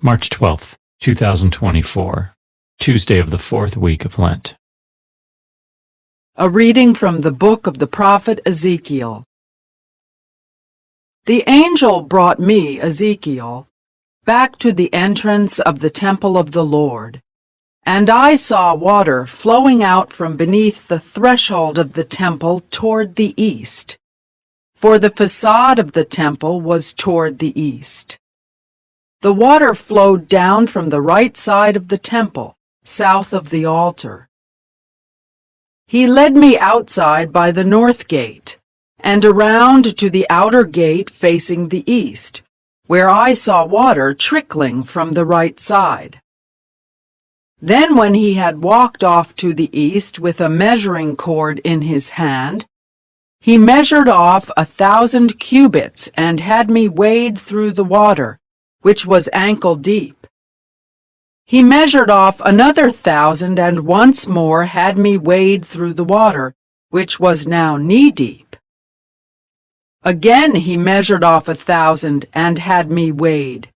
March 12th, 2024, Tuesday of the fourth week of Lent. A reading from the book of the prophet Ezekiel. The angel brought me, Ezekiel, back to the entrance of the temple of the Lord, and I saw water flowing out from beneath the threshold of the temple toward the east, for the façade of the temple was toward the east. The water flowed down from the right side of the temple, south of the altar. He led me outside by the north gate, and around to the outer gate facing the east, where I saw water trickling from the right side. Then when he had walked off to the east with a measuring cord in his hand, he measured off 1,000 cubits and had me wade through the water, which was ankle deep. He measured off another 1,000 and once more had me wade through the water, which was now knee-deep. Again he measured off 1,000 and had me wade.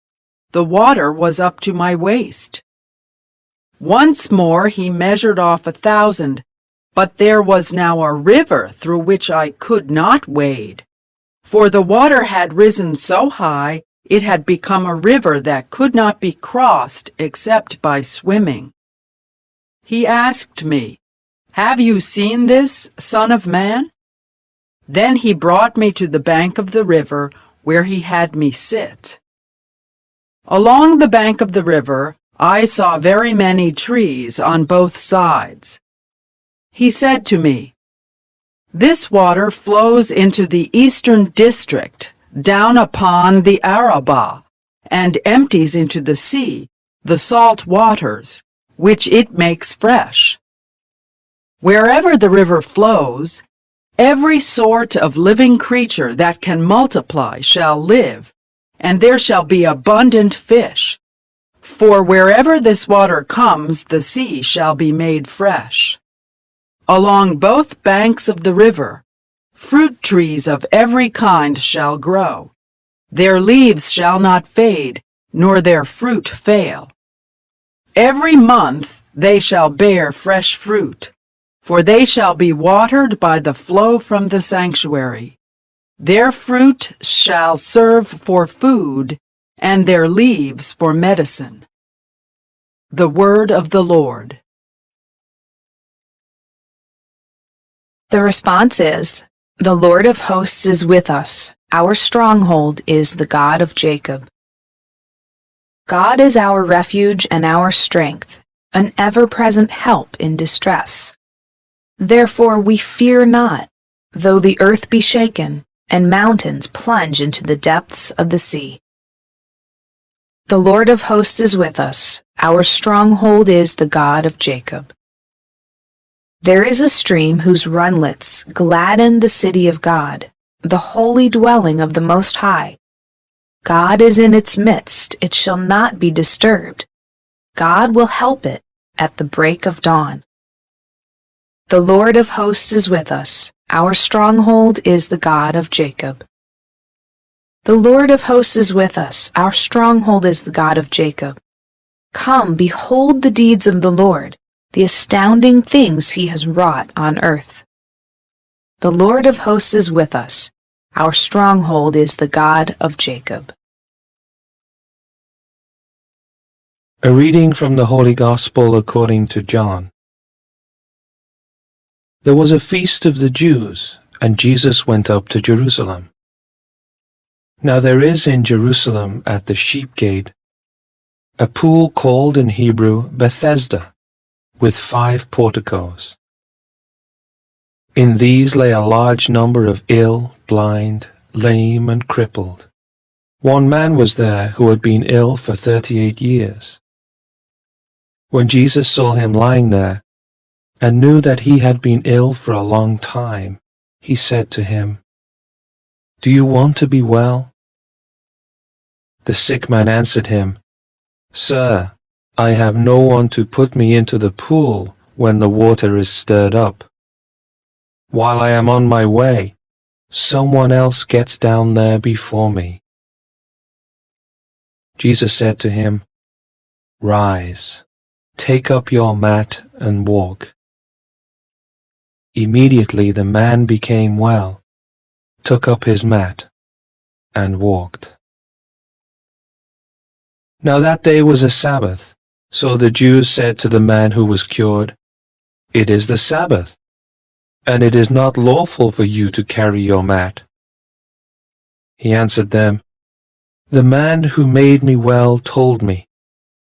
The water was up to my waist. Once more he measured off 1,000, but there was now a river through which I could not wade, for the water had risen so high it had become a river that could not be crossed except by swimming. He asked me, "Have you seen this, Son of Man?" Then he brought me to the bank of the river, where he had me sit. Along the bank of the river, I saw very many trees on both sides. He said to me, "This water flows into the eastern district, down upon the Arabah, and empties into the sea, the salt waters, which it makes fresh. Wherever the river flows, every sort of living creature that can multiply shall live, and there shall be abundant fish. For wherever this water comes, the sea shall be made fresh. Along both banks of the river, fruit trees of every kind shall grow. Their leaves shall not fade, nor their fruit fail. Every month they shall bear fresh fruit, for they shall be watered by the flow from the sanctuary. Their fruit shall serve for food, and their leaves for medicine." The word of the Lord. The response is, "The Lord of hosts is with us. Our stronghold is the God of Jacob." God is our refuge and our strength, an ever-present help in distress. Therefore we fear not, though the earth be shaken, and mountains plunge into the depths of the sea. The Lord of hosts is with us. Our stronghold is the God of Jacob. There is a stream whose runlets gladden the city of God, the holy dwelling of the Most High. God is in its midst, it shall not be disturbed. God will help it at the break of dawn. The Lord of hosts is with us. Our stronghold is the God of Jacob. The Lord of hosts is with us. Our stronghold is the God of Jacob. Come, behold the deeds of the Lord, the astounding things he has wrought on earth. The Lord of hosts is with us. Our stronghold is the God of Jacob. A reading from the Holy Gospel according to John. There was a feast of the Jews, and Jesus went up to Jerusalem. Now there is in Jerusalem at the sheep gate a pool called in Hebrew Bethesda, with 5 porticos. In these lay a large number of ill, blind, lame, and crippled. One man was there who had been ill for 38 years. When Jesus saw him lying there, and knew that he had been ill for a long time, he said to him, "Do you want to be well?" The sick man answered him, "Sir, I have no one to put me into the pool when the water is stirred up. While I am on my way, someone else gets down there before me." Jesus said to him, "Rise, take up your mat and walk." Immediately the man became well, took up his mat, and walked. Now that day was a Sabbath, so the Jews said to the man who was cured, "It is the Sabbath, and it is not lawful for you to carry your mat." He answered them, "The man who made me well told me,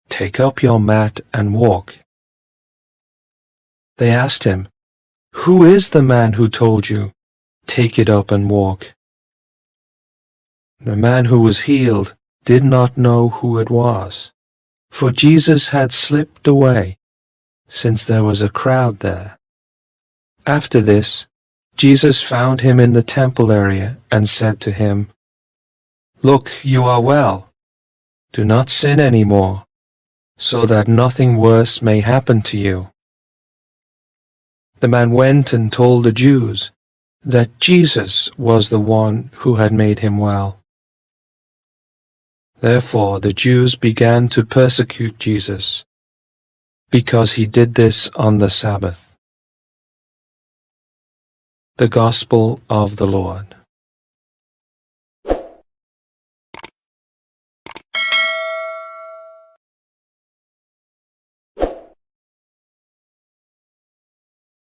'Take up your mat and walk.'" They asked him, "Who is the man who told you, 'Take it up and walk'?" The man who was healed did not know who it was, for Jesus had slipped away, since there was a crowd there. After this, Jesus found him in the temple area and said to him, "Look, you are well. Do not sin any more, so that nothing worse may happen to you." The man went and told the Jews that Jesus was the one who had made him well. Therefore the Jews began to persecute Jesus, because he did this on the Sabbath. The Gospel of the Lord.